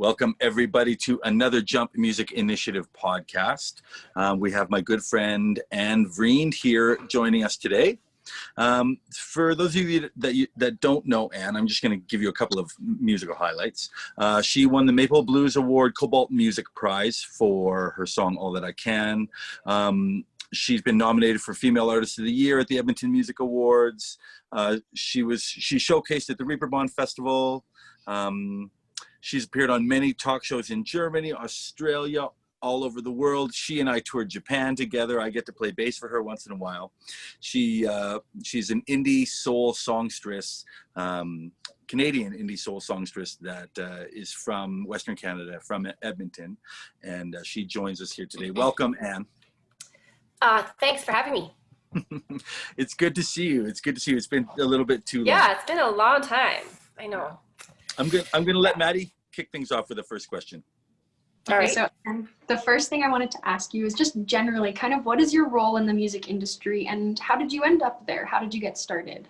Welcome everybody to another Jump Music Initiative podcast. We have my good friend Anne Vriend here joining us today. For those of you that don't know Anne, I'm just going to give you a couple of musical highlights. She won the Maple Blues Award Cobalt Music Prize for her song All That I Can. She's been nominated for Female Artist of the Year at the Edmonton Music Awards. She showcased at the Reeperbahn Festival. She's appeared on many talk shows in Germany, Australia, all over the world. She and I toured Japan together. I get to play bass for her once in a while. She's an indie soul songstress, Canadian indie soul songstress that is from Western Canada, from Edmonton. And she joins us here today. Welcome, Anne. Thanks for having me. It's good to see you. It's good to see you. It's been a little bit too long. Yeah, it's been a long time. I know. I'm gonna let Maddie kick things off with the first question. All right. So the first thing I wanted to ask you is just generally kind of what is your role in the music industry and how did you end up there? How did you get started?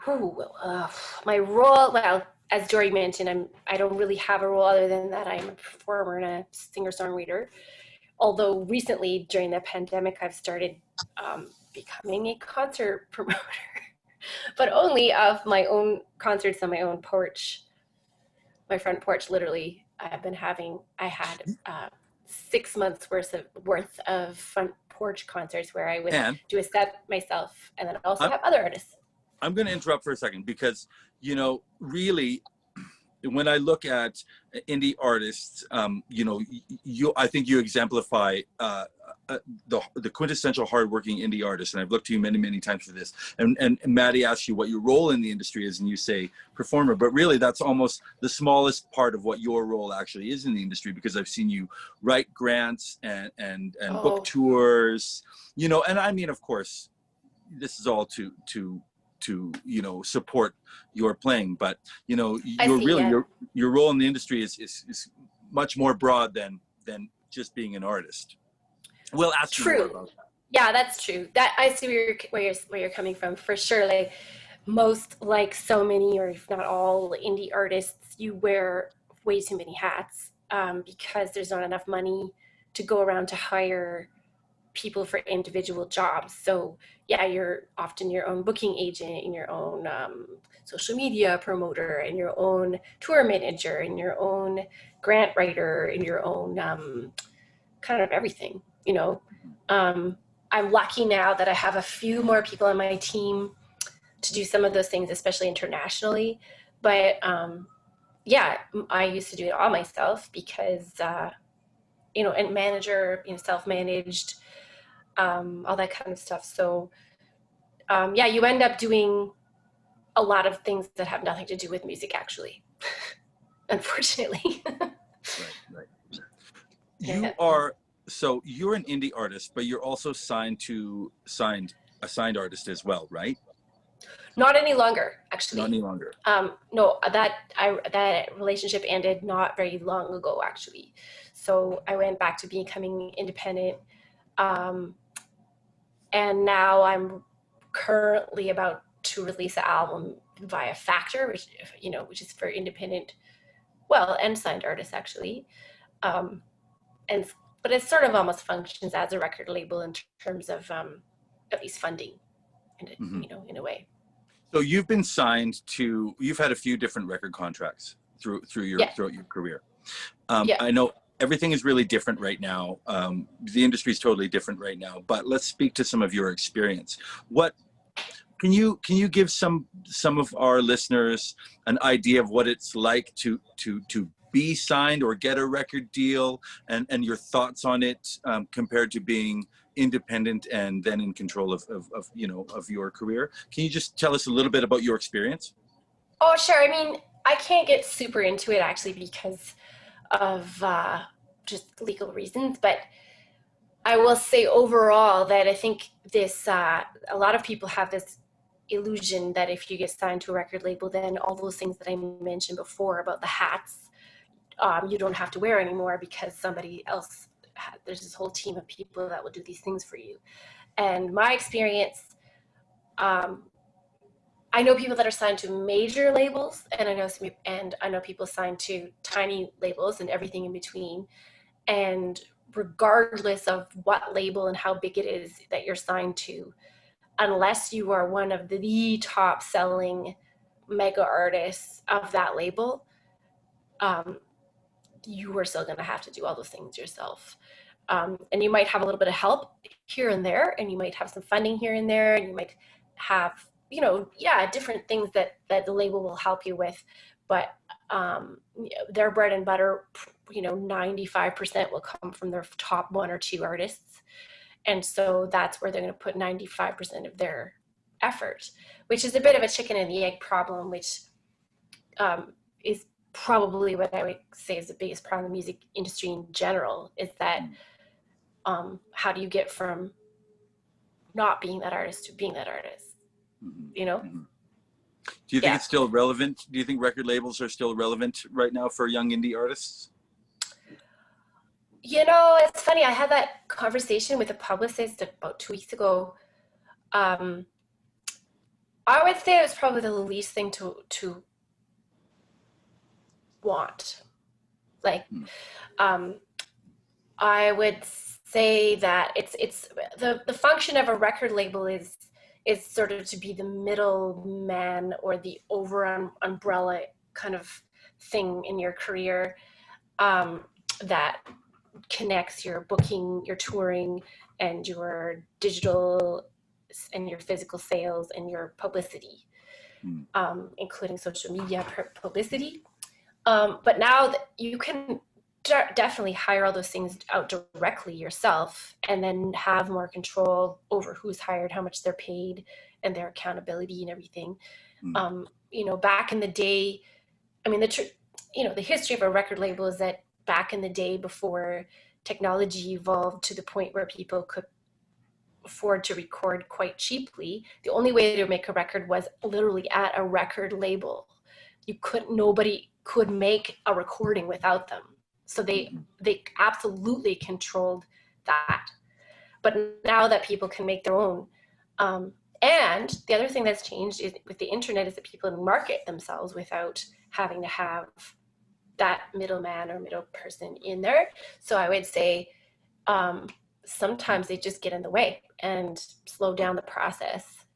My role, well, as Jory mentioned, I don't really have a role other than that I'm a performer and a singer-songwriter. Although recently during the pandemic, I've started becoming a concert promoter, but only of my own concerts on my own porch. My front porch, literally, I had 6 months worth of front porch concerts where I would do a set myself and then also have other artists. I'm going to interrupt for a second because, you know, really, when I look at indie artists, you know, I think you exemplify the quintessential hardworking indie artist, and I've looked to you many, many times for this. And Maddie asked you what your role in the industry is, and you say performer, but really that's almost the smallest part of what your role actually is in the industry, because I've seen you write grants and book tours, you know, and I mean, of course, this is all to you know, support your playing, but you know, your role in the industry is much more broad than just being an artist. We'll ask you more about that. Yeah, that's true. That I see where you're coming from for sure. Like most, like so many, or if not all, indie artists, you wear way too many hats because there's not enough money to go around to hire people for individual jobs. So yeah, you're often your own booking agent and your own social media promoter and your own tour manager and your own grant writer and your own kind of everything, you know. I'm lucky now that I have a few more people on my team to do some of those things, especially internationally. But yeah, I used to do it all myself because, you know, and manager, you know, self-managed, all that kind of stuff. So yeah, you end up doing a lot of things that have nothing to do with music, actually, unfortunately. Right. So you're an indie artist, but you're also a signed artist as well, right? Not any longer, actually. Not any longer. No, that relationship ended not very long ago, actually. So I went back to becoming independent. And now I'm currently about to release an album via Factor, which, you know, which is for independent, well, and signed artists actually. But it sort of almost functions as a record label in terms of at least funding, and you know, in a way. So you've been signed to, you've had a few different record contracts throughout your career. I know everything is really different right now. The industry is totally different right now, but let's speak to some of your experience. What can you give some of our listeners an idea of what it's like to be signed or get a record deal, and your thoughts on it compared to being independent and then in control of you know, of your career? Can you just tell us a little bit about your experience? Oh, sure. I mean, I can't get super into it actually because of just legal reasons, but I will say overall that I think this a lot of people have this illusion that if you get signed to a record label, then all those things that I mentioned before about the hats you don't have to wear anymore because somebody else, there's this whole team of people that will do these things for you. And my experience, I I know people that are signed to major labels, and I know people signed to tiny labels and everything in between. And regardless of what label and how big it is that you're signed to, unless you are one of the top selling mega artists of that label, you are still going to have to do all those things yourself. And you might have a little bit of help here and there, and you might have some funding here and there, and you might have, different things that the label will help you with. But their bread and butter, 95% will come from their top one or two artists. And so that's where they're going to put 95% of their effort, which is a bit of a chicken and the egg problem, which is probably what I would say is the biggest problem in the music industry in general, is that how do you get from not being that artist to being that artist? Mm-hmm. Do you think it's still relevant? Do you think record labels are still relevant right now for young indie artists? It's funny. I had that conversation with a publicist about 2 weeks ago. I would say it was probably the least thing to want. I would say that it's the function of a record label is sort of to be the middleman or the umbrella kind of thing in your career that connects your booking, your touring, and your digital and your physical sales and your publicity, including social media publicity. But now that you can definitely hire all those things out directly yourself, and then have more control over who's hired, how much they're paid, and their accountability and everything. Back in the day, the history of a record label is that back in the day, before technology evolved to the point where people could afford to record quite cheaply, the only way to make a record was literally at a record label. Nobody could make a recording without them. So they absolutely controlled that. But now that people can make their own, and the other thing that's changed with the internet is that people can market themselves without having to have that middleman or middle person in there. So I would say sometimes they just get in the way and slow down the process,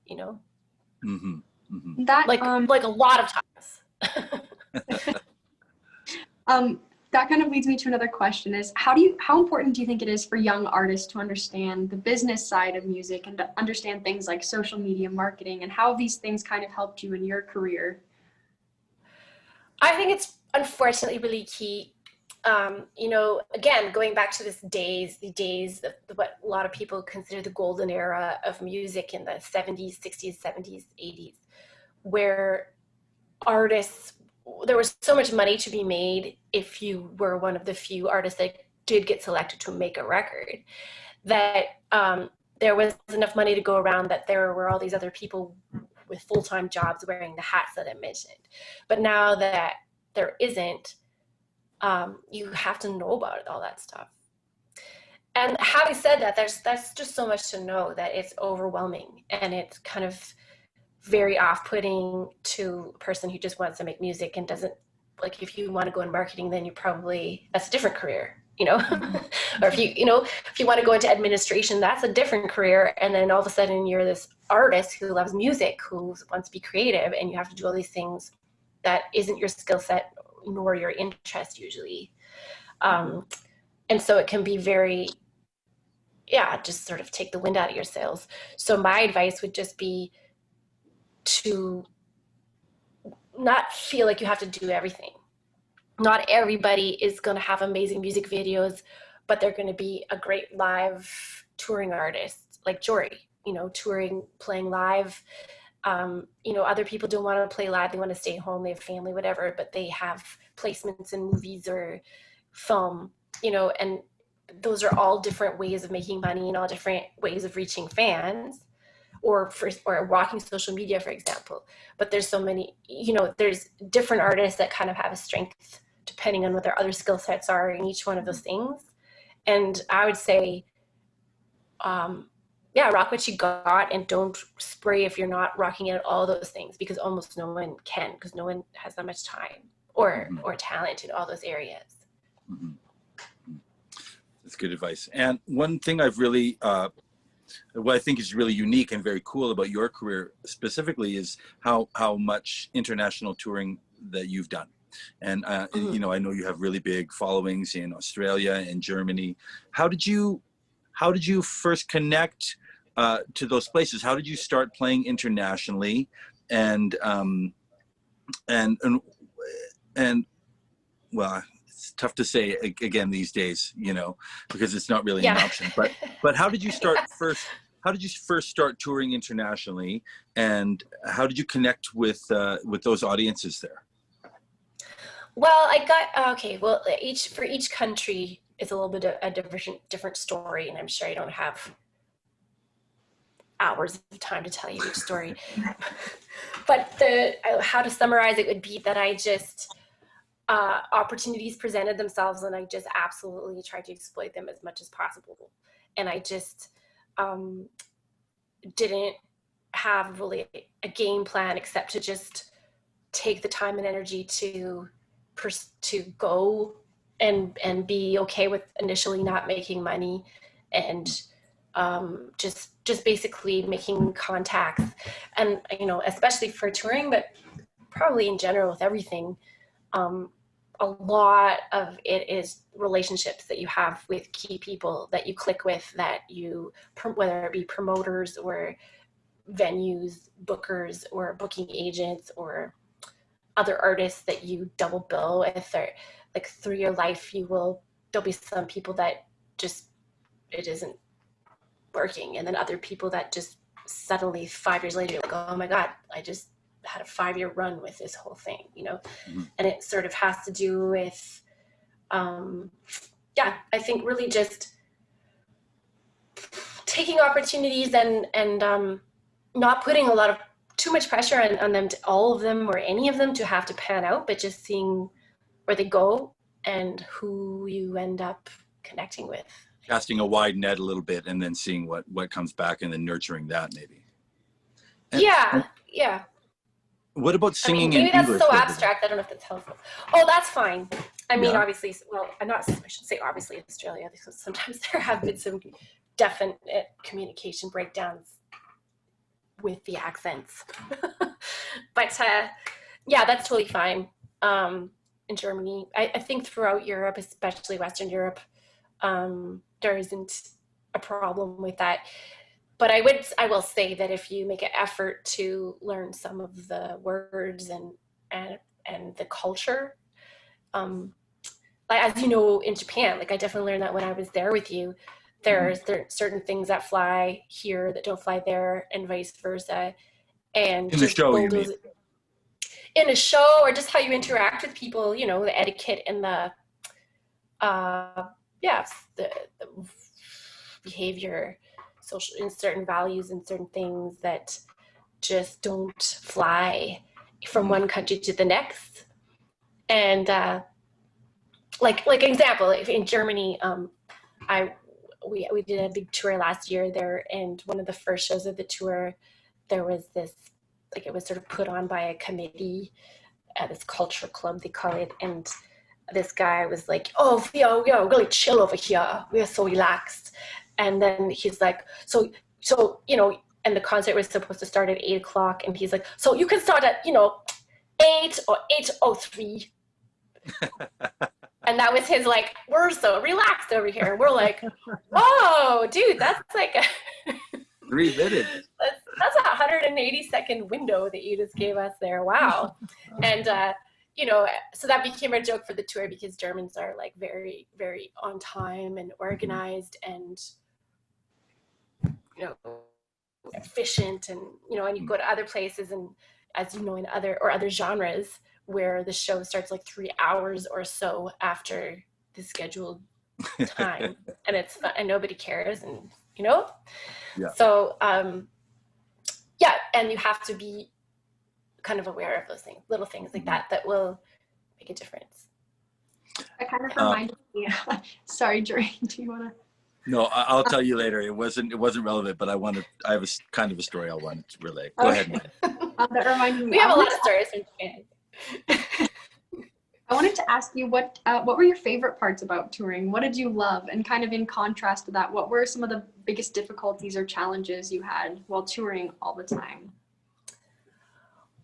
That like a lot of times. That kind of leads me to another question: is how important do you think it is for young artists to understand the business side of music and to understand things like social media marketing, and how these things kind of helped you in your career? I think it's unfortunately really key. Again, going back to the days of what a lot of people consider the golden era of music in the 70s, 60s, 70s, 80s, where there was so much money to be made if you were one of the few artists that did get selected to make a record, that there was enough money to go around that there were all these other people with full-time jobs wearing the hats that I mentioned. But now that there isn't, you have to know about all that stuff. And having said that, that's just so much to know that it's overwhelming, and it's kind of very off-putting to a person who just wants to make music and doesn't, like, if you want to go in marketing, then that's a different career, or if you want to go into administration, that's a different career. And then all of a sudden you're this artist who loves music, who wants to be creative, and you have to do all these things that isn't your skill set nor your interest usually. And so it can be very, just sort of take the wind out of your sails. So my advice would just be to not feel like you have to do everything. Not everybody is going to have amazing music videos, but they're going to be a great live touring artist like Jory, touring, playing live. Other people don't want to play live. They want to stay home. They have family, whatever, but they have placements in movies or film, and those are all different ways of making money and all different ways of reaching fans, or walking social media, for example. But there's so many, there's different artists that kind of have a strength depending on what their other skill sets are in each one of those things. And I would say, yeah, rock what you got and don't spray if you're not rocking out all those things, because almost no one can, because no one has that much time or talent in all those areas. Mm-hmm. That's good advice. And one thing I've really, what I think is really unique and very cool about your career specifically is how much international touring that you've done. And, you know, I know you have really big followings in Australia and Germany. How did you first connect to those places? How did you start playing internationally? And well, it's tough to say again these days, you know, because it's not really an option. But how did you start first? How did you first start touring internationally, and how did you connect with those audiences there? Well, I got okay. Well, for each country is a little bit of a different story, and I'm sure I don't have hours of time to tell you each story. But how to summarize it would be that I just opportunities presented themselves, and I just absolutely tried to exploit them as much as possible. And I just didn't have really a game plan except to just take the time and energy to go and be okay with initially not making money, and just basically making contacts. And, you know, especially for touring, but probably in general with everything, a lot of it is relationships that you have with key people that you click with, that you, whether it be promoters or venues, bookers or booking agents or other artists that you double bill with, or like through your life, there'll be some people that just, it isn't working. And then other people that just suddenly 5 years later, you're like, oh my God, I just had a 5-year run with this whole thing, you know? And it sort of has to do with, I think really just taking opportunities and not putting too much pressure on them, all of them or any of them to have to pan out, but just seeing where they go and who you end up connecting with. Casting a wide net a little bit and then seeing what comes back and then nurturing that maybe. Yeah. What about singing maybe in that's English? so abstract. I don't know if that's helpful. Oh, that's fine. I mean, obviously, well, I should say obviously Australia, because sometimes there have been some definite communication breakdowns with the accents. But that's totally fine. In Germany, I think throughout Europe, especially Western Europe, there isn't a problem with that. But I will say that if you make an effort to learn some of the words and the culture, like, as you know, in Japan, like I definitely learned that when I was there with you, there are certain things that fly here that don't fly there, and vice versa. And in the show, you mean? In a show, or just how you interact with people, you know, the etiquette and the behavior, social, in certain values and certain things that just don't fly from one country to the next. And like an example, in Germany, we did a big tour last year there, and one of the first shows of the tour, there was this, like, it was sort of put on by a committee, this culture club they call it, and this guy was like, oh, we are really chill over here, we are so relaxed. And then he's like, so you know, and the concert was supposed to start at 8:00, and he's like, so you can start at, you know, 8 or 8:03. And that was his, like, we're so relaxed over here. And we're like, whoa, dude, that's like 3 minutes. That's a 180-second window that you just gave us there. Wow. And you know, so that became a joke for the tour, because Germans are like very, very on time and organized and, you know, efficient, and, you know, and you go to other places, and as you know, in other genres where the show starts like 3 hours or so after the scheduled time, and it's fun, and nobody cares, and, you know, so and you have to be kind of aware of those things, little things like that will make a difference. That kind of reminds me. Sorry, Dre, do you want to? No, I'll tell you later. It wasn't relevant, but I have kind of a story I wanted to relay. Go ahead, Mike. That reminds me. We have a lot of stories from Japan. I wanted to ask you what were your favorite parts about touring? What did you love? And kind of in contrast to that, what were some of the biggest difficulties or challenges you had while touring all the time?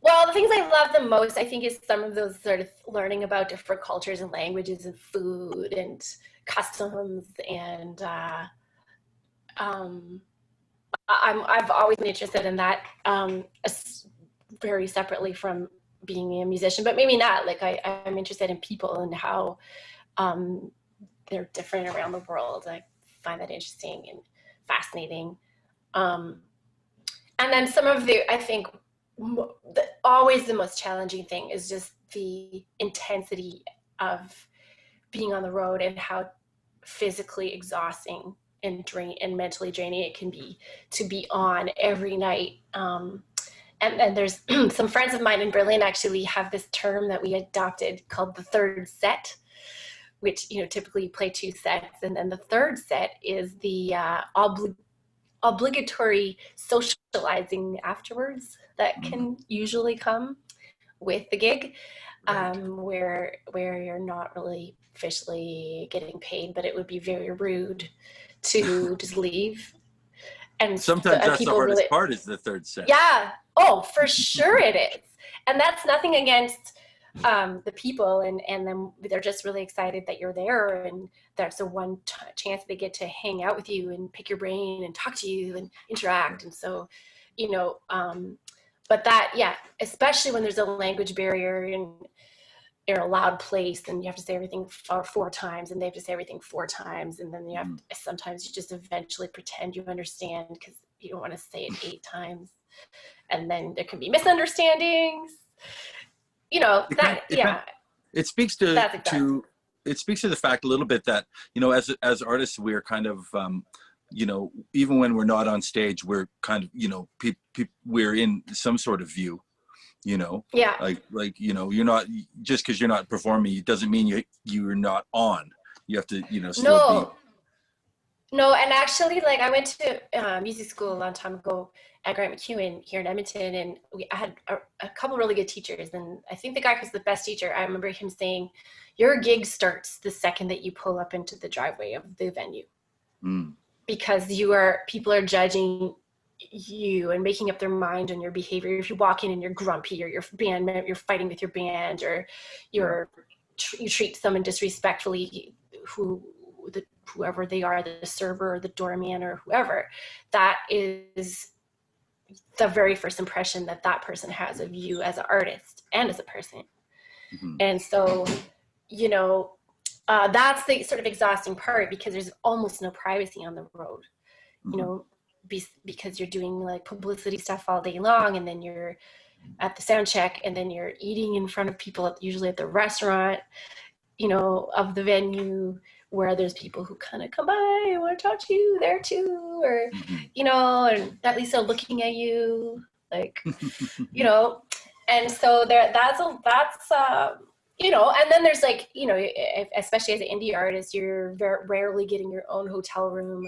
Well, the things I love the most, I think, is some of those sort of learning about different cultures and languages and food and customs. And I've always been interested in that, very separately from being a musician, but maybe not. Like I'm interested in people and how they're different around the world. I find that interesting and fascinating. And then some of the, I think, always the most challenging thing is just the intensity of being on the road and how physically exhausting and mentally draining it can be to be on every night. And then there's some friends of mine in Berlin actually have this term that we adopted called the third set, which, typically you play 2 sets. And then the third set is the obligatory socializing afterwards that can usually come with the gig, where you're not really officially getting paid, but it would be very rude to just leave. And sometimes that's the hardest really, part, is the third set. Yeah. Oh, for sure it is. And that's nothing against the people, and then they're just really excited that you're there, and that's the one chance they get to hang out with you and pick your brain and talk to you and interact. And so, but that, yeah, especially when there's a language barrier and you're in a loud place and you have to say everything 4 times and they have to say everything 4 times, and then you have to, sometimes you just eventually pretend you understand because you don't want to say it 8 times, and then there can be misunderstandings. It speaks to it speaks to the fact a little bit that, as artists, we're kind of even when we're not on stage, we're kind of, we're in some sort of view, like you're not, just because you're not performing, it doesn't mean you're not on. You have to, still be. No, and actually, like, I went to music school a long time ago at Grant McEwen here in Edmonton, and I had a couple really good teachers, and I think the guy who's the best teacher, I remember him saying, your gig starts the second that you pull up into the driveway of the venue. Because people are judging you and making up their mind on your behavior. If you walk in and you're grumpy, or you're fighting with your band, or you treat someone disrespectfully, whoever they are, the server or the doorman or whoever, that is the very first impression that person has of you as an artist and as a person. And so, that's the sort of exhausting part, because there's almost no privacy on the road, because you're doing like publicity stuff all day long, and then you're at the sound check, and then you're eating in front of people, usually at the restaurant, of the venue, where there's people who kind of come by and want to talk to you there too, or, and at least they're looking at you, like, and so that's and then there's like, especially as an indie artist, you're very rarely getting your own hotel room.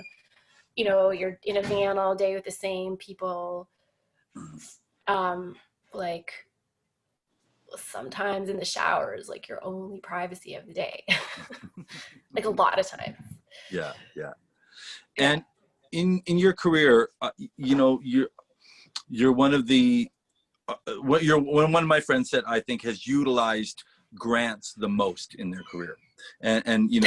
You're in a van all day with the same people. Like, sometimes in the shower is like your only privacy of the day. Like, a lot of times. Yeah. And in your career, you're one of the one of my friends said, I think, has utilized grants the most in their career, and you're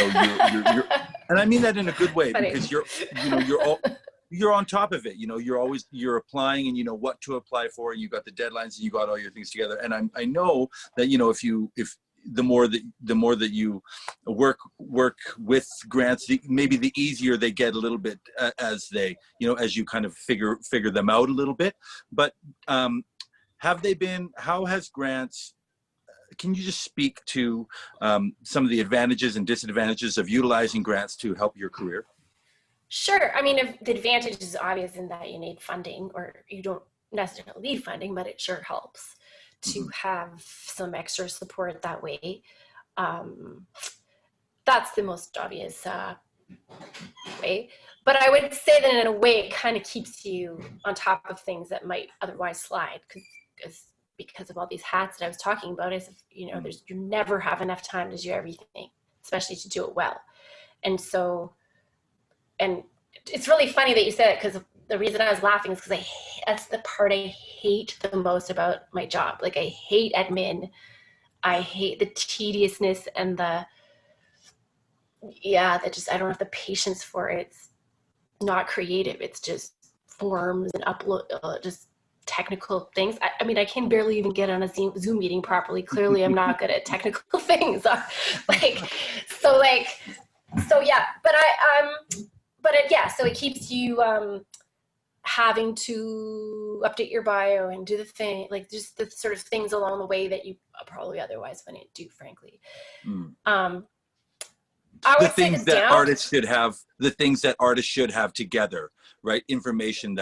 and I mean that in a good way. Funny. Because you're on top of it. You're applying, and you know what to apply for, and you got the deadlines, and you got all your things together. And I know that if the more that you work with grants, maybe the easier they get a little bit as they, as you kind of figure them out a little bit. But how has grants, can you just speak to some of the advantages and disadvantages of utilizing grants to help your career? Sure. I mean, the advantage is obvious in that you need funding, or you don't necessarily need funding, but it sure helps to have some extra support that way. That's the most obvious way. But I would say that in a way it kind of keeps you on top of things that might otherwise slide, because of all these hats that I was talking about. Is, you know, you never have enough time to do everything, especially to do it well. And so, and it's really funny that you said it, because the reason I was laughing is because that's the part I hate the most about my job. Like, I hate admin. I hate the tediousness and I don't have the patience for it. It's not creative. It's just forms and upload, just technical things. I mean, I can barely even get on a Zoom meeting properly. Clearly, I'm not good at technical things. So it keeps you having to update your bio and do the thing, like just the sort of things along the way that you probably otherwise wouldn't do, frankly. The things that artists should have together, right? Information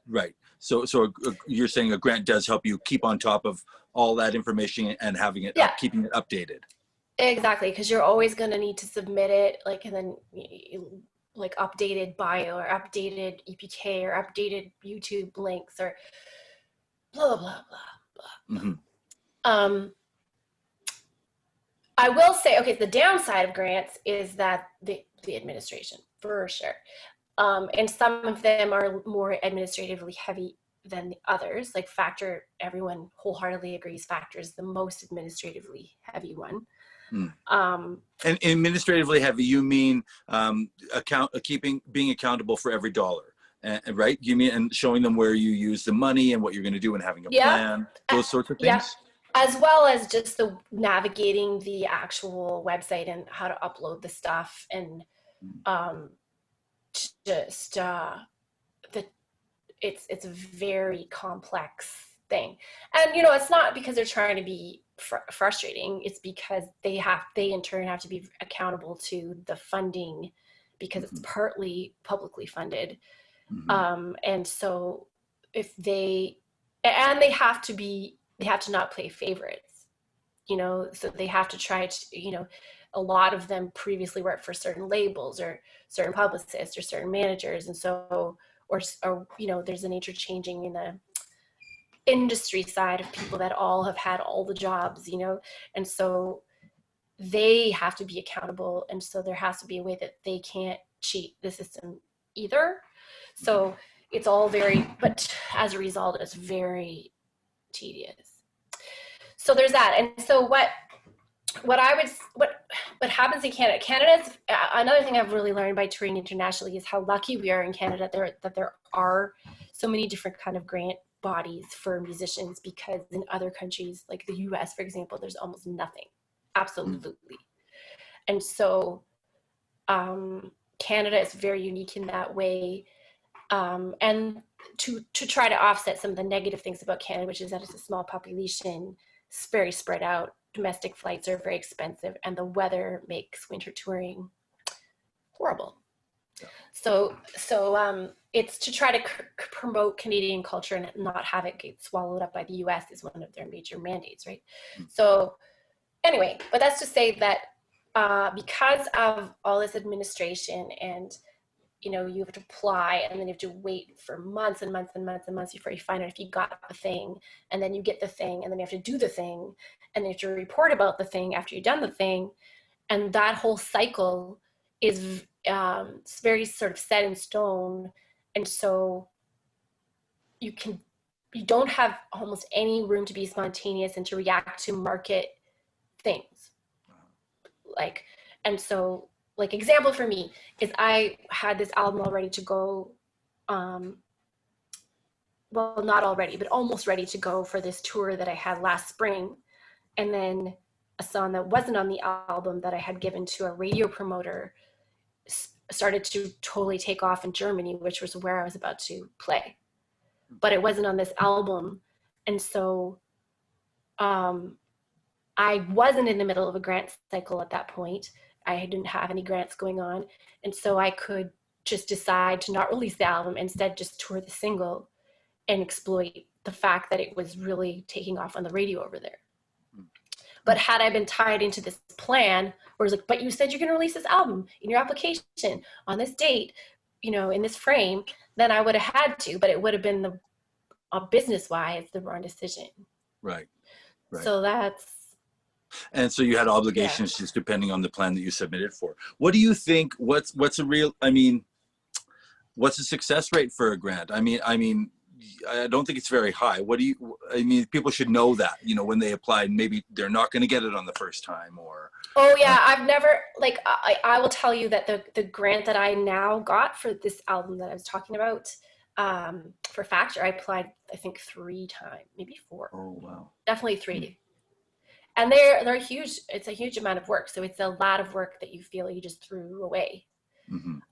right. So you're saying a grant does help you keep on top of all that information and having it keeping it updated. Exactly, because you're always going to need to submit it, like, and then like updated bio or updated EPK or updated YouTube links or blah blah blah blah. I will say, okay, the downside of grants is that the administration, for sure. And some of them are more administratively heavy than the others. Like Factor, everyone wholeheartedly agrees Factor is the most administratively heavy one. And administratively heavy, you mean being accountable for every dollar, right? You mean, and showing them where you use the money and what you're going to do and having a plan, those sorts of things? Yeah. As well as just the navigating the actual website and how to upload the stuff, and it's a very complex thing. And, you know, it's not because they're trying to be frustrating. It's because they in turn have to be accountable to the funding, because it's partly publicly funded. And so they have to not play favorites, you know, so they have to try to, you know, a lot of them previously worked for certain labels or certain publicists or certain managers. And so, or you know, there's an interchanging in the industry side of people that all have had all the jobs, you know, and so they have to be accountable. And so there has to be a way that they can't cheat the system either. So it's all but as a result, it's very tedious. So there's that. And so what happens in Canada's another thing I've really learned by touring internationally is how lucky we are in Canada that there are so many different kind of grant bodies for musicians, because in other countries like the US, for example, there's almost nothing, absolutely. And so Canada is very unique in that way. And to try to offset some of the negative things about Canada, which is that it's a small population, it's very spread out, domestic flights are very expensive, and the weather makes winter touring horrible. Yeah. So it's to try to promote Canadian culture and not have it get swallowed up by the US is one of their major mandates, right? So anyway, but that's to say that because of all this administration and, you know, you have to apply and then you have to wait for months and months and months and months before you find out if you got the thing, and then you get the thing, and then you have to do the thing, and then you have to report about the thing after you've done the thing. And that whole cycle is it's very sort of set in stone. And so you don't have almost any room to be spontaneous and to react to market things. And so, like, example for me is I had this album all ready to go, well, not all ready, but almost ready to go for this tour that I had last spring. And then a song that wasn't on the album that I had given to a radio promoter started to totally take off in Germany, which was where I was about to play. But it wasn't on this album. And so I wasn't in the middle of a grant cycle at that point. I didn't have any grants going on. And so I could just decide to not release the album, instead just tour the single and exploit the fact that it was really taking off on the radio over there. But had I been tied into this plan where it's like, but you said you're going to release this album in your application on this date, you know, in this frame, then I would have had to, but it would have been the business-wise the wrong decision. Right. So that's. And so you had obligations just depending on the plan that you submitted for. What do you think? What's a real? I mean, what's a success rate for a grant? I mean, I don't think it's very high. What do you? I mean, people should know that, you know, when they apply, maybe they're not going to get it on the first time, or. Oh yeah, I've never, like, I will tell you that the grant that I now got for this album that I was talking about, for Factor, I applied I think 3 times, maybe 4. Oh wow. Definitely 3. And they're huge. It's a huge amount of work. So it's a lot of work that you feel you just threw away.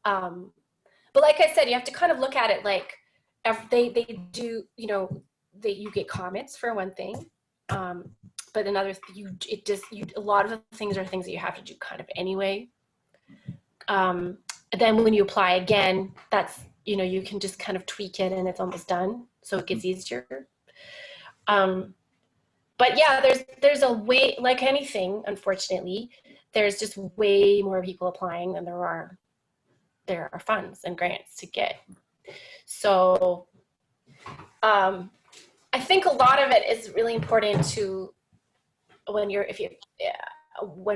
But like I said, you have to kind of look at it like they do, you know, you get comments for one thing. But another, a lot of the things are things that you have to do kind of anyway. And then when you apply again, that's, you know, you can just kind of tweak it and it's almost done. So it gets easier. But yeah, there's a way, like anything, unfortunately, there's just way more people applying than there are funds and grants to get. So I think a lot of it is really important to, when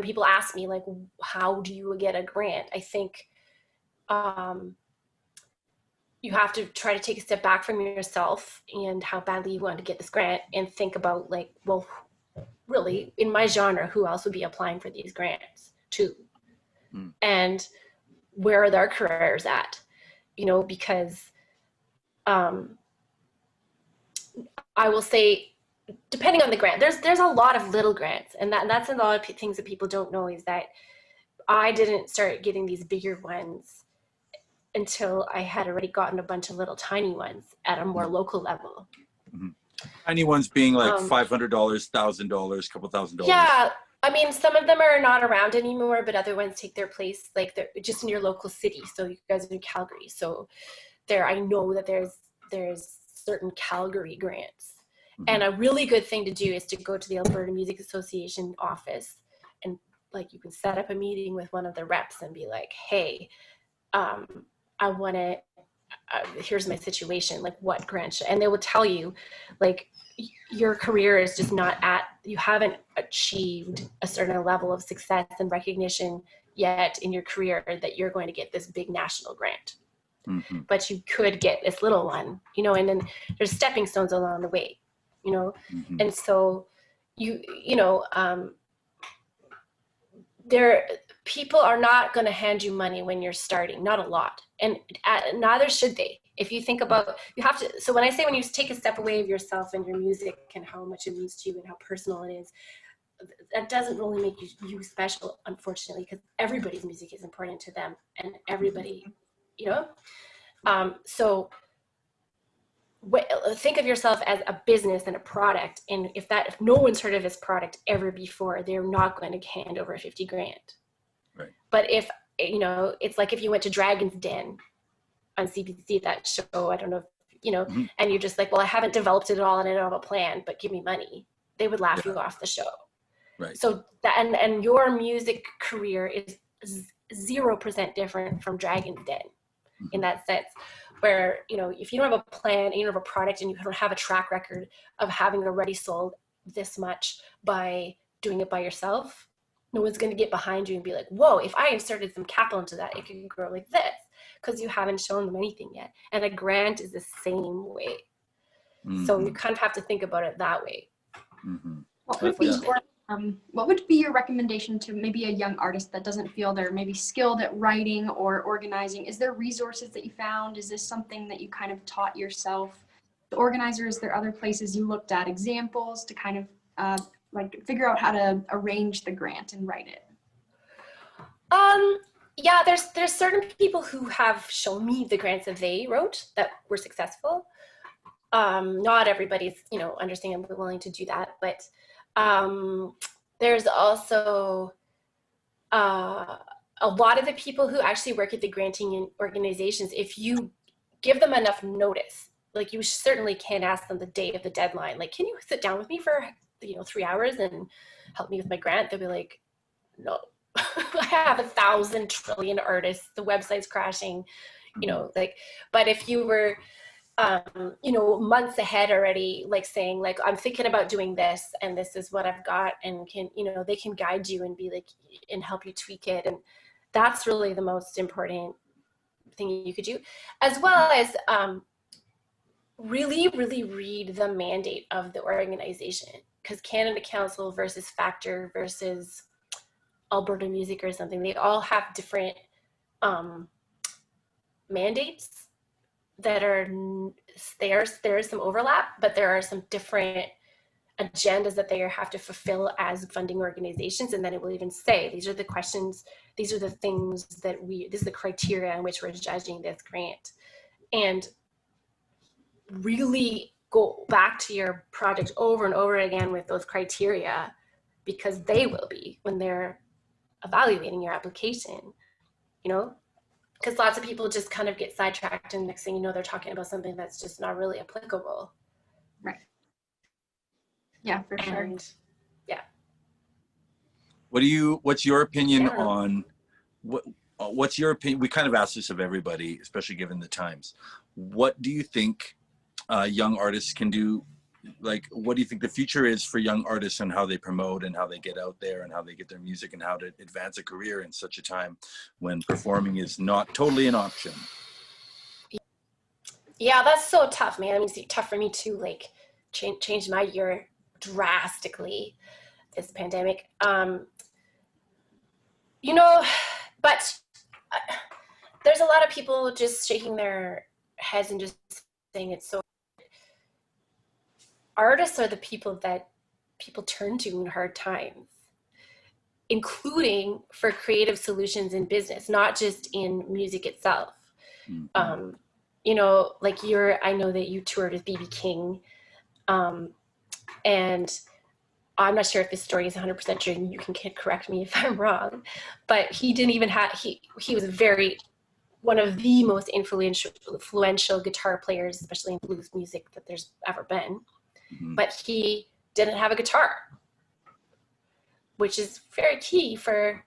people ask me, like, how do you get a grant? I think you have to try to take a step back from yourself and how badly you want to get this grant, and think about, like, well, really, in my genre, who else would be applying for these grants too? And where are their careers at? You know, because I will say, depending on the grant, there's a lot of little grants, and that's a lot of things that people don't know, is that I didn't start getting these bigger ones until I had already gotten a bunch of little tiny ones at a more local level. Tiny ones being like $500, $1,000, couple $1,000. Yeah, I mean, some of them are not around anymore, but other ones take their place, like they're just in your local city. So you guys are in Calgary, so I know that there's certain Calgary grants. And a really good thing to do is to go to the Alberta Music Association office, and like you can set up a meeting with one of the reps and be like, hey, I want to, here's my situation, like what grant and they will tell you, like, your career is just not you haven't achieved a certain level of success and recognition yet in your career that you're going to get this big national grant. But you could get this little one, you know, and then there's stepping stones along the way, you know. And so people are not going to hand you money when you're starting, not a lot, and neither should they. If you think about, you have to, so when I say, when you take a step away of yourself and your music and how much it means to you and how personal it is, that doesn't really make you special, unfortunately, because everybody's music is important to them, and everybody, you know. So think of yourself as a business and a product, and if no one's heard of this product ever before, they're not going to hand over 50 grand. Right. But if, you know, it's like if you went to Dragon's Den on CBC, that show, I don't know, you know, and you're just like, well, I haven't developed it all and I don't have a plan, but give me money. They would laugh you off the show. Right. So that, and your music career is 0% different from Dragon's Den in that sense, where, you know, if you don't have a plan and you don't have a product and you don't have a track record of having already sold this much by doing it by yourself, no one's going to get behind you and be like, whoa, if I inserted some capital into that, it could grow like this, because you haven't shown them anything yet. And a grant is the same way. So you kind of have to think about it that way. What would be your recommendation to maybe a young artist that doesn't feel they're maybe skilled at writing or organizing? Is there resources that you found? Is this something that you kind of taught yourself? The organizer, is there other places you looked at, examples to kind of like figure out how to arrange the grant and write it? Yeah, there's certain people who have shown me the grants that they wrote that were successful. Not everybody's, you know, understanding and willing to do that, but there's also a lot of the people who actually work at the granting organizations, if you give them enough notice, like you certainly can't ask them the day of the deadline, like, can you sit down with me for 3 hours and help me with my grant, they'll be like, no, I have 1,000 trillion artists, the website's crashing, like, but if you were, months ahead already, like saying like, I'm thinking about doing this and this is what I've got, and they can guide you and be like, and help you tweak it. And that's really the most important thing you could do, as well as really, really read the mandate of the organization, because Canada Council versus Factor versus Alberta Music or something, they all have different mandates that are there is some overlap, but there are some different agendas that they have to fulfill as funding organizations. And then it will even say, these are the questions, these are the things that this is the criteria in which we're judging this grant. And really go back to your project over and over again with those criteria, because they will be when they're evaluating your application, because lots of people just kind of get sidetracked, and next thing you know, they're talking about something that's just not really applicable. Right. Yeah, for sure. And yeah. What's your opinion on what's your opinion? We kind of ask this of everybody, especially given the times. What do you think young artists can do? Like, what do you think the future is for young artists, and how they promote and how they get out there and how they get their music and how to advance a career in such a time when performing is not totally an option? Yeah, that's so tough, man. I mean, it's tough for me too, like change my year drastically, this pandemic. But there's a lot of people just shaking their heads and just saying it's so. Artists are the people that people turn to in hard times, including for creative solutions in business, not just in music itself. Mm-hmm. Like I know that you toured with B.B. King, and I'm not sure if this story is 100% true, and you can correct me if I'm wrong, but he didn't even he was one of the most influential guitar players, especially in blues music, that there's ever been. Mm-hmm. But he didn't have a guitar, which is very key for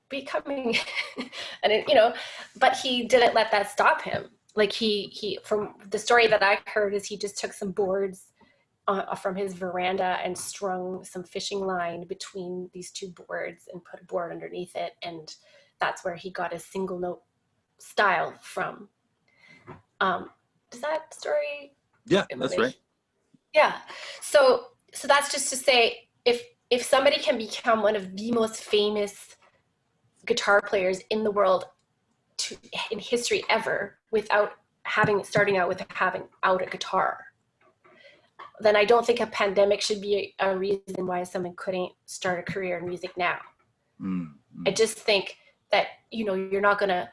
becoming, but he didn't let that stop him. Like he from the story that I heard is he just took some boards from his veranda and strung some fishing line between these two boards and put a board underneath it. And that's where he got his single note style from. Does that story? Yeah, that's right. Yeah. So that's just to say, if somebody can become one of the most famous guitar players in the world in history ever without starting out with having a guitar, then I don't think a pandemic should be a reason why someone couldn't start a career in music now. Mm-hmm. I just think that, you're not gonna,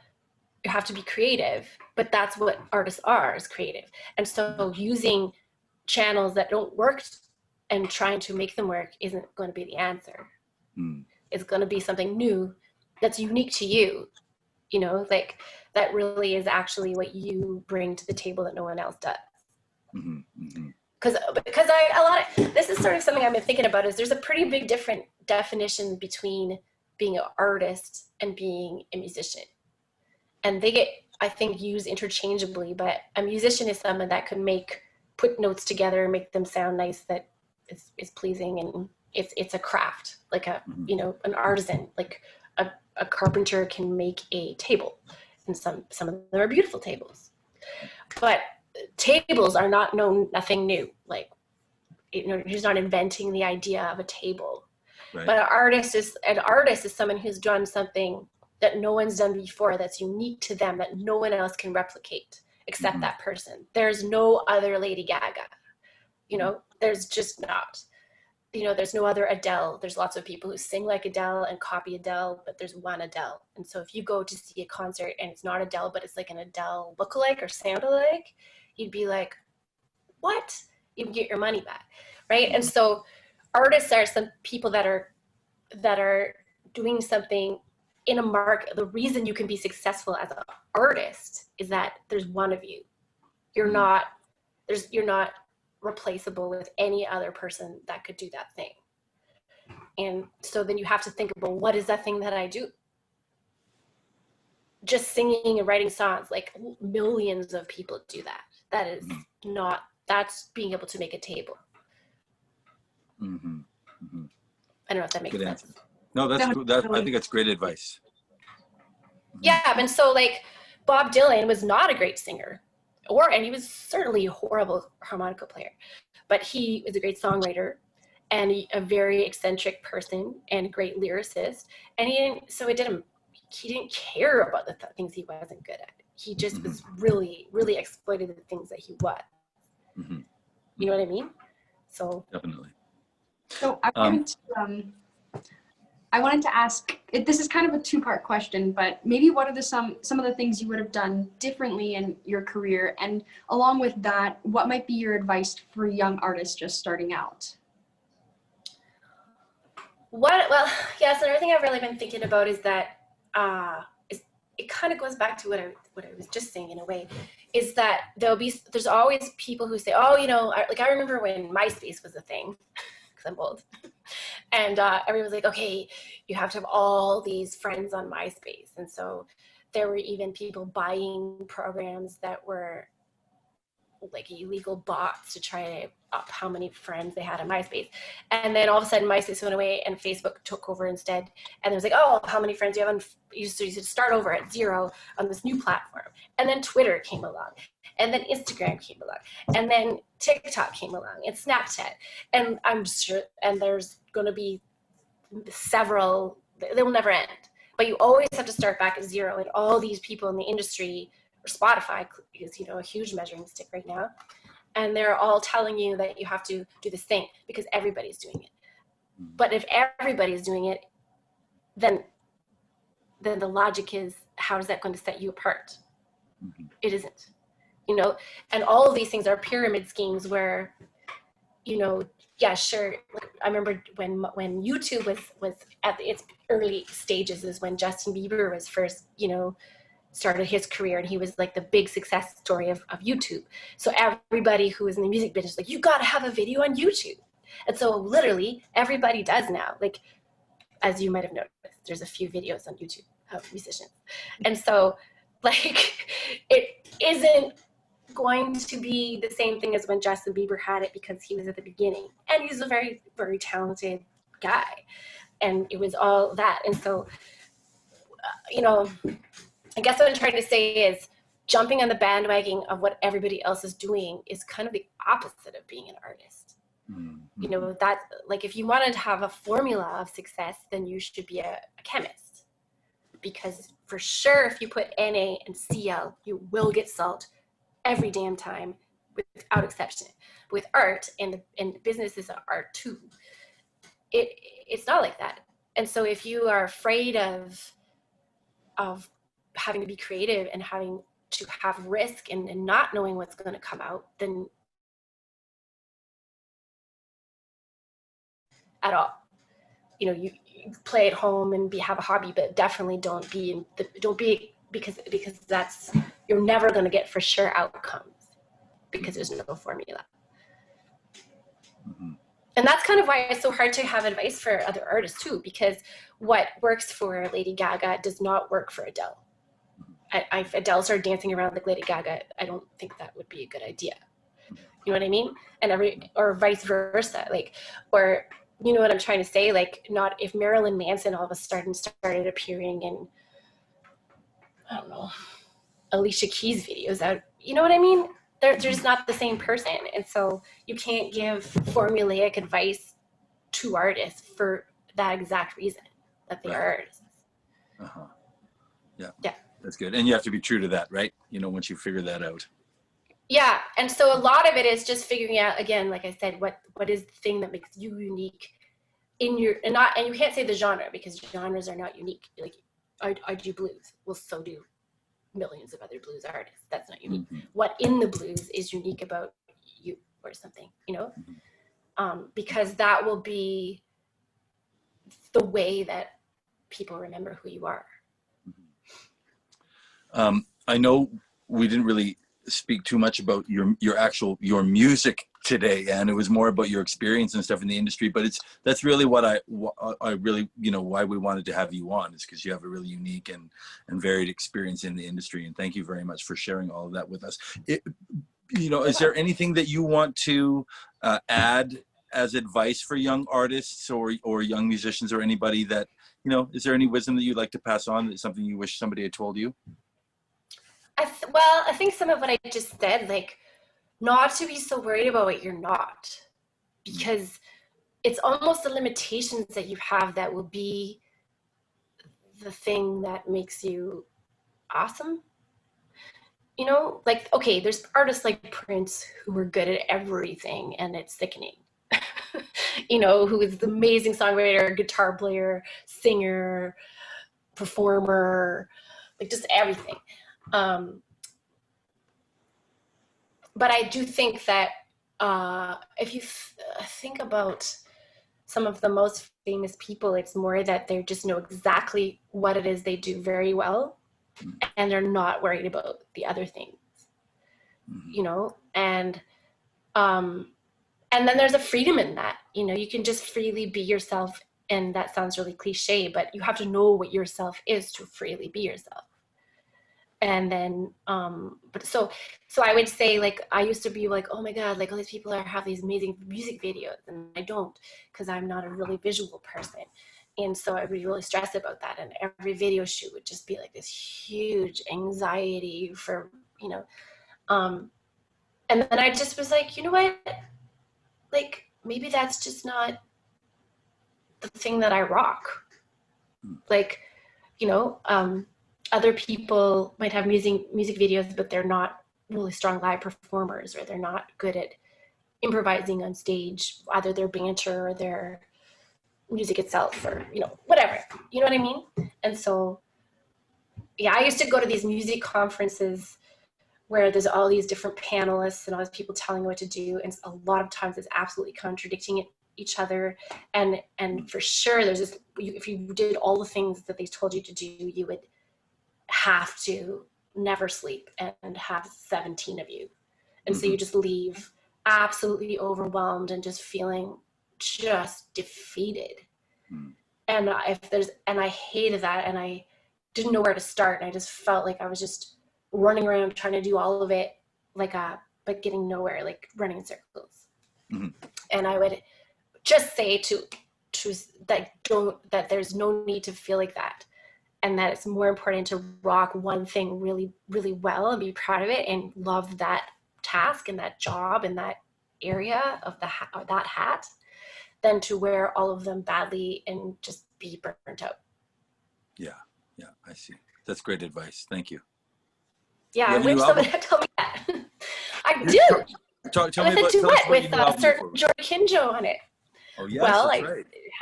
you have to be creative, but that's what artists are, is creative. And so using channels that don't work and trying to make them work isn't going to be the answer. It's going to be something new that's unique to you, like that really is actually what you bring to the table that no one else does. Because this is sort of something I've been thinking about, is there's a pretty big different definition between being an artist and being a musician, and they get, I think, used interchangeably. But a musician is someone that could put notes together and make them sound nice, that is pleasing, and it's a craft, like an artisan, like a carpenter can make a table, and some of them are beautiful tables. But tables are nothing new. Like, he's not inventing the idea of a table. Right. But an artist is someone who's done something that no one's done before, that's unique to them, that no one else can replicate except that person. There's no other Lady Gaga. There's just not. There's no other Adele. There's lots of people who sing like Adele and copy Adele, but there's one Adele. And so if you go to see a concert and it's not Adele, but it's like an Adele lookalike or sound alike, you'd be like, what? You'd get your money back, right? And so artists are some people that are doing something in a market. The reason you can be successful as an artist is that there's one of you. You're not replaceable with any other person that could do that thing. And so then you have to think about, what is that thing that I do? Just singing and writing songs, like millions of people do that. That is not, that's being able to make a table. Mm-hmm. Mm-hmm. I don't know if that makes Good sense. answer. No, that's good. I think that's great advice. Yeah, and so like Bob Dylan was not a great singer, and he was certainly a horrible harmonica player, but he was a great songwriter and a very eccentric person and a great lyricist. And he didn't care about the things he wasn't good at. He just was really, really exploited the things that he was. Mm-hmm. You know what I mean? So definitely. So I wanted to ask, this is kind of a two-part question, but maybe what are some of the things you would have done differently in your career? And along with that, what might be your advice for young artists just starting out? Well, yes, another thing I've really been thinking about is that it kind of goes back to what I was just saying in a way, is that there's always people who say, oh, I remember when MySpace was a thing, because I'm old, and everyone was like, okay, you have to have all these friends on MySpace. And so there were even people buying programs that were like illegal bots to try to up how many friends they had on MySpace. And then all of a sudden MySpace went away and Facebook took over instead. And it was like, oh, how many friends do you have on, you should start over at 0 on this new platform. And then Twitter came along, and then Instagram came along, and then TikTok came along, and Snapchat. And I'm sure, and there's going to be several, they will never end. But you always have to start back at 0, and all these people in the industry, or Spotify is, a huge measuring stick right now. And they're all telling you that you have to do this thing because everybody's doing it. But if everybody's doing it, then the logic is, how is that going to set you apart? Mm-hmm. It isn't, and all of these things are pyramid schemes where, yeah, sure. Like, I remember when YouTube was at its early stages is when Justin Bieber was first, started his career, and he was like the big success story of YouTube. So everybody who was in the music business, like, you got to have a video on YouTube. And so literally everybody does now. Like, as you might have noticed, there's a few videos on YouTube of musicians. And so like, it isn't going to be the same thing as when Justin Bieber had it, because he was at the beginning, and he's a very, very talented guy. And it was all that. And so, I guess what I'm trying to say is, jumping on the bandwagon of what everybody else is doing is kind of the opposite of being an artist. Mm-hmm. That, like, if you wanted to have a formula of success, then you should be a chemist, because for sure, if you put Na and Cl, you will get salt every damn time, without exception. With art, and business is art too, it's not like that. And so if you are afraid of having to be creative and having to have risk and not knowing what's going to come out, then at all, you play at home and have a hobby, but definitely don't be because that's, you're never going to get for sure outcomes, because there's no formula. Mm-hmm. And that's kind of why it's so hard to have advice for other artists too, because what works for Lady Gaga does not work for Adele. If Adele started dancing around like Lady Gaga, I don't think that would be a good idea. You know what I mean? And or vice versa. Like, or, you know what I'm trying to say? Like, not if Marilyn Manson all of a sudden started appearing in, I don't know, Alicia Keys videos out. You know what I mean? They're just not the same person. And so you can't give formulaic advice to artists for that exact reason, that they are artists. Uh-huh. Yeah. Yeah. That's good. And you have to be true to that, right? Once you figure that out. Yeah. And so a lot of it is just figuring out, again, like I said, what is the thing that makes you unique in your, and you can't say the genre, because genres are not unique. Like, I do blues. Well, so do millions of other blues artists. That's not unique. Mm-hmm. What in the blues is unique about you, or something, mm-hmm. Because that will be the way that people remember who you are. I know we didn't really speak too much about your music today, and it was more about your experience and stuff in the industry. But that's really what I really, why we wanted to have you on, is because you have a really unique and varied experience in the industry. And thank you very much for sharing all of that with us. Is there anything that you want to add as advice for young artists or young musicians, or anybody that, is there any wisdom that you'd like to pass on, that's something you wish somebody had told you? I think some of what I just said, like, not to be so worried about what you're not, because it's almost the limitations that you have that will be the thing that makes you awesome. Like, okay, there's artists like Prince who were good at everything, and it's sickening. Who is the amazing songwriter, guitar player, singer, performer, like just everything. But I do think that if you think about some of the most famous people, it's more that they just know exactly what it is they do very well, and they're not worried about the other things, and then there's a freedom in that. You can just freely be yourself, and that sounds really cliche, but you have to know what yourself is to freely be yourself. And then, so I would say, like, I used to be like, oh my God, like all these people have these amazing music videos, and I don't, because I'm not a really visual person. And so I'd be really stressed about that. And every video shoot would just be like this huge anxiety for, and then I just was like, you know what? Like, maybe that's just not the thing that I rock. Like, other people might have music videos, but they're not really strong live performers, or they're not good at improvising on stage, either their banter or their music itself, or, whatever. You know what I mean? And so, yeah, I used to go to these music conferences where there's all these different panelists and all these people telling you what to do. And a lot of times it's absolutely contradicting each other. And for sure, there's this, if you did all the things that they told you to do, you would have to never sleep and have 17 of you. And so you just leave absolutely overwhelmed and just feeling just defeated. And I hated that, and I didn't know where to start. And I just felt like I was just running around trying to do all of it, but getting nowhere, like running in circles. And I would just say to that there's no need to feel like that, and that it's more important to rock one thing really, really well and be proud of it and love that task and that job and that area of that hat, than to wear all of them badly and just be burnt out. Yeah, I see. That's great advice. Thank you. Yeah, I wish somebody had told me that. I do. Tell me about, tell us with a certain George Kinjo on it. Oh yes, well, that's right. It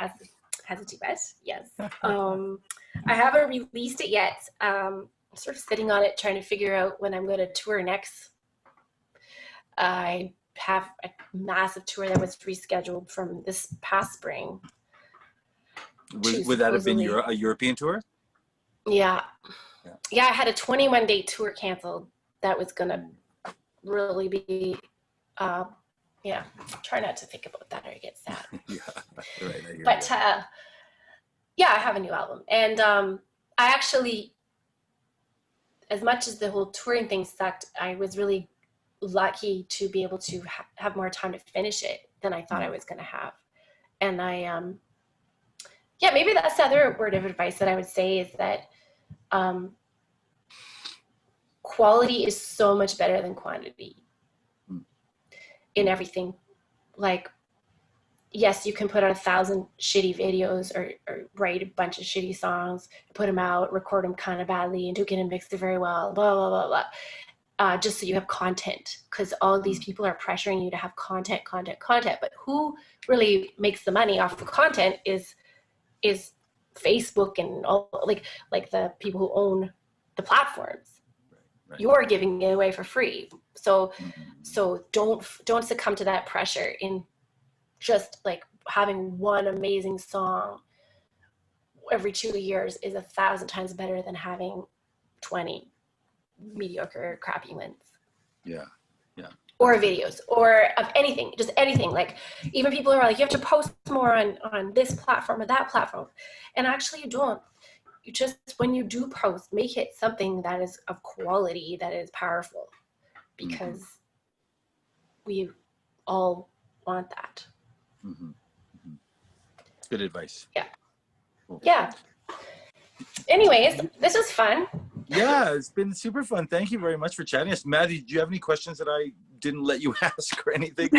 has a duet. Yes. I haven't released it yet. I'm sort of sitting on it, trying to figure out when I'm going to tour next. I have a massive tour that was rescheduled from this past spring. Would that have been a European tour? Yeah. I had a 21-day tour canceled that was going to really be, try not to think about that or get sad. Right. But I have a new album. And I actually, as much as the whole touring thing sucked, I was really lucky to be able to have more time to finish it than I thought I was going to have. And I, maybe that's the other word of advice that I would say, is that quality is so much better than quantity in everything. Like, yes, you can put out 1,000 shitty videos or write a bunch of shitty songs, put them out, record them kind of badly, and do get them mixed very well, blah, blah, blah, blah. Just so you have content, because all these people are pressuring you to have content. But who really makes the money off the content is Facebook and all, like the people who own the platforms. Right. You're giving it away for free. So don't succumb to that pressure in just like having one amazing song every 2 years is 1,000 times better than having 20 mediocre, crappy ones. Yeah. or videos or of anything, just anything. Like even people are like, you have to post more on this platform or that platform. And actually you don't. You just, when you do post, make it something that is of quality, that is powerful, because we all want that. Good advice. Yeah. Cool. Yeah. Anyways, this was fun. Yeah, it's been super fun. Thank you very much for chatting us. Maddie, do you have any questions that I didn't let you ask or anything?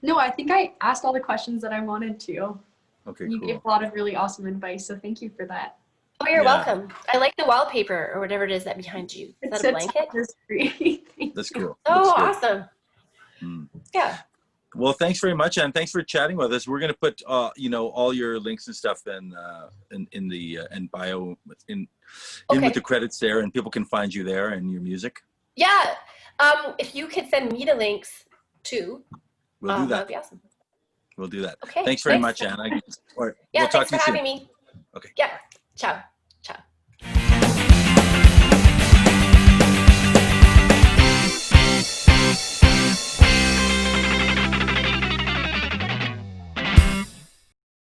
No, I think I asked all the questions that I wanted to. Okay, You cool. gave a lot of really awesome advice, so thank you for that. Oh, you're welcome. I like the wallpaper or whatever it is that behind you. Is that a blanket? That's cool. Oh, awesome. Yeah. Well, thanks very much, and thanks for chatting with us. We're going to put, you know, all your links and stuff in the bio in with the credits there, and people can find you there and your music. Yeah. If you could send me the links too, we'll do that. That'd be awesome. We'll do that. Okay. Thanks very much, Anna. Yeah. We'll talk Thanks to you for soon. having me. Okay. Yeah. Ciao.